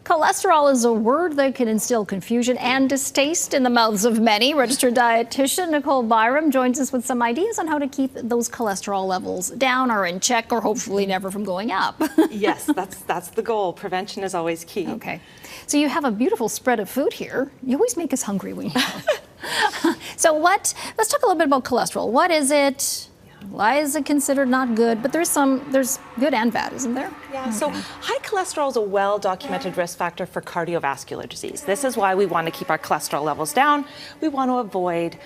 Cholesterol is a word that can instill confusion and distaste in the mouths of many. Registered dietitian Nicole Byrom joins us with some ideas on how to keep those cholesterol levels down or in check, or hopefully never from going up. Yes, that's the goal. Prevention is always key. Okay. So you have a beautiful spread of food here. You always make us hungry when you come. So let's talk a little bit about cholesterol. What is it? Why is it considered not good? But there's good and bad, isn't there? Yeah, okay. So high cholesterol is a well-documented risk factor for cardiovascular disease. This is why we want to keep our cholesterol levels down. We want to avoid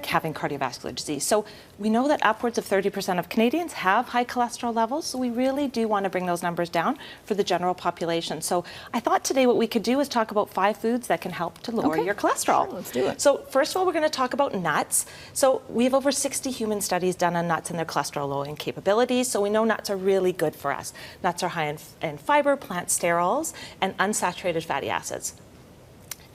having cardiovascular disease. So we know that upwards of 30% of Canadians have high cholesterol levels, so we really do want to bring those numbers down for the general population. So I thought today what we could do is talk about 5 foods that can help to lower your cholesterol. Sure, let's do it. So first of all, we're going to talk about nuts. So we have over 60 human studies done on nuts and their cholesterol lowering capabilities, so we know nuts are really good for us. Nuts are high in fiber, plant sterols, and unsaturated fatty acids.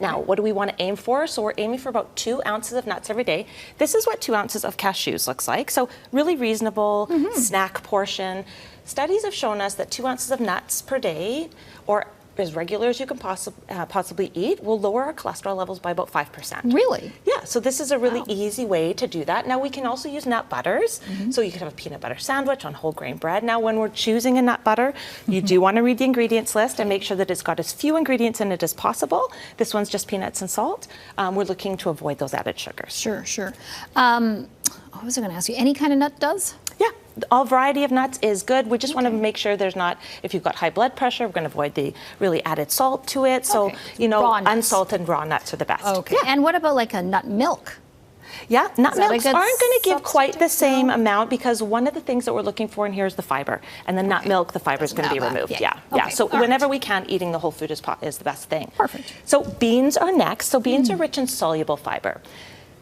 Now, what do we want to aim for? So we're aiming for about 2 ounces of nuts every day. This is what 2 ounces of cashews looks like. So really reasonable snack portion. Studies have shown us that 2 ounces of nuts per day, or as regular as you can possibly eat, will lower our cholesterol levels by about 5%. Really? Yeah, so this is a really easy way to do that. Now we can also use nut butters. So you could have a peanut butter sandwich on whole grain bread. Now when we're choosing a nut butter, you do want to read the ingredients list and make sure that it's got as few ingredients in it as possible. This one's just peanuts and salt. We're looking to avoid those added sugars. Sure, sure. What was I going to ask you? Any kind of nut does? Yeah, all variety of nuts is good. We just want to make sure there's not, if you've got high blood pressure, we're going to avoid the really added salt to it. So, you know, unsalted raw nuts are the best. Okay. Yeah. And what about like a nut milk? Yeah, nut milks aren't going to give quite the same amount, because one of the things that we're looking for in here is the fiber. And the nut milk, the fiber is going to be removed. Yeah. So whenever we can, eating the whole food is the best thing. Perfect. So beans are next. So beans are rich in soluble fiber.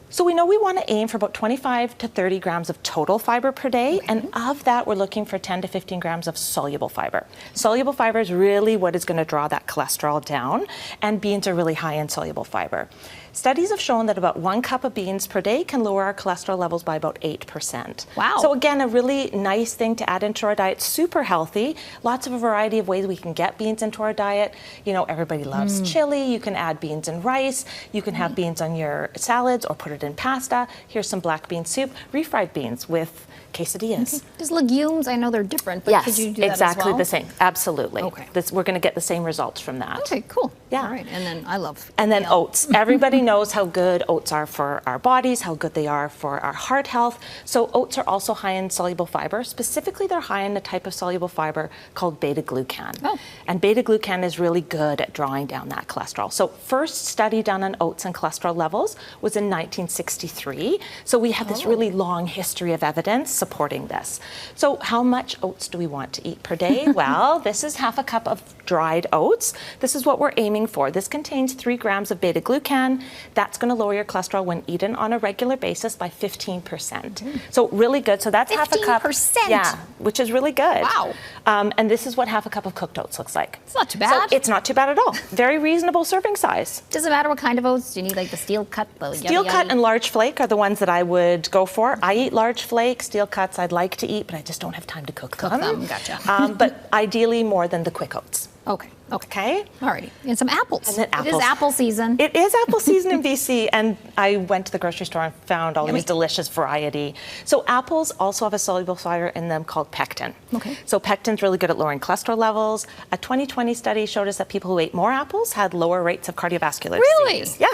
So we know we want to aim for about 25 to 30 grams of total fiber per day, and of that we're looking for 10 to 15 grams of soluble fiber. Soluble fiber is really what is going to draw that cholesterol down, and beans are really high in soluble fiber. Studies have shown that about 1 cup of beans per day can lower our cholesterol levels by about 8%. Wow. So again, a really nice thing to add into our diet, super healthy. Lots of a variety of ways we can get beans into our diet. You know, everybody loves chili. You can add beans in rice. You can have beans on your salads or put it in pasta. Here's some black bean soup, refried beans with quesadillas. Just legumes, I know they're different, but could you do that exactly as well? the same. Absolutely. Okay. We're going to get the same results from that. Okay, cool. Yeah. All right, and then I love oats. Everybody knows how good oats are for our bodies, how good they are for our heart health. So oats are also high in soluble fiber. Specifically, they're high in a type of soluble fiber called beta-glucan. Oh. And beta-glucan is really good at drawing down that cholesterol. So first study done on oats and cholesterol levels was in 1963. So we have this really long history of evidence supporting this. So how much oats do we want to eat per day? Well, this is half a cup of dried oats. This is what we're aiming for. This contains 3 grams of beta-glucan. That's going to lower your cholesterol when eaten on a regular basis by 15%. So really good. So that's half a cup. 15%? Yeah, which is really good. Wow. And this is what half a cup of cooked oats looks like. It's not too bad. So it's not too bad at all. Very reasonable serving size. Does it matter what kind of oats? Do you need like the steel cut? Steel cut and large flake are the ones that I would go for. I eat large flake. Steel cuts I'd like to eat, but I just don't have time to cook them. Gotcha. But ideally more than the quick oats. Okay. Okay. Alrighty. And some apples. And then apples. It is apple season. It is apple season in BC, and I went to the grocery store and found all these delicious variety. So apples also have a soluble fiber in them called pectin. Okay. So pectin's really good at lowering cholesterol levels. A 2020 study showed us that people who ate more apples had lower rates of cardiovascular disease. Yeah.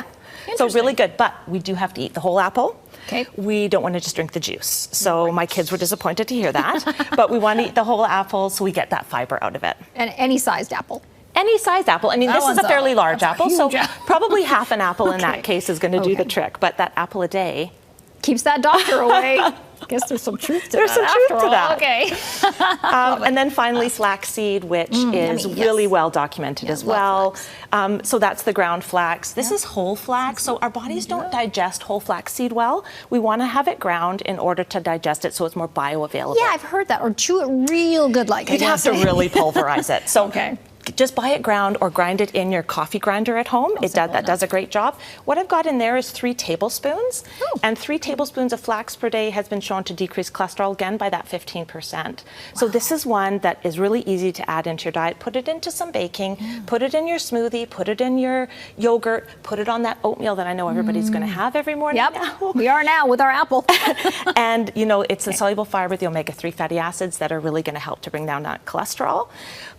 So really good, but we do have to eat the whole apple. Okay. We don't want to just drink the juice. So my kids were disappointed to hear that, but we want to eat the whole apple so we get that fiber out of it. And any sized apple. Any sized apple. I mean, this is a fairly large apple, so probably half an apple in that case is going to do the trick, but that apple a day keeps that doctor away. I guess there's some truth to that. There's some truth to that. Okay. And then finally flaxseed, which is really well documented as well. So that's the ground flax. This is whole flax. So our bodies don't digest whole flaxseed well. We want to have it ground in order to digest it so it's more bioavailable. Yeah, I've heard that. Or chew it real good like. You'd have to really pulverize it. So just buy it ground or grind it in your coffee grinder at home. That does a great job. What I've got in there is 3 tablespoons, and 3 tablespoons of flax per day has been shown to decrease cholesterol again by that 15%. So this is one that is really easy to add into your diet. Put it into some baking, put it in your smoothie, put it in your yogurt, put it on that oatmeal that I know everybody's going to have every morning. Yep, now. we are now with our apple. And you know, it's the soluble fiber, the omega-3 fatty acids that are really going to help to bring down that cholesterol.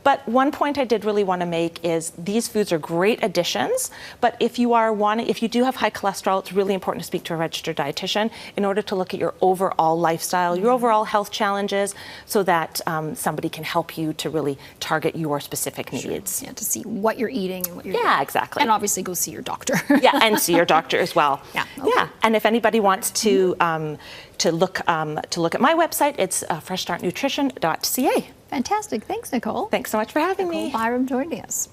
But one point I did really want to make is these foods are great additions, but if you do have high cholesterol, it's really important to speak to a registered dietitian in order to look at your overall lifestyle, your overall health challenges, so that somebody can help you to really target your specific needs. Yeah, to see what you're eating and what you're Yeah, exactly. And obviously go see your doctor. Yeah, and see your doctor as well. Yeah. Okay. Yeah, and if anybody wants to look at my website, it's freshstartnutrition.ca. Fantastic. Thanks, Nicole. Thanks so much for having me. Nicole Byrom joining us.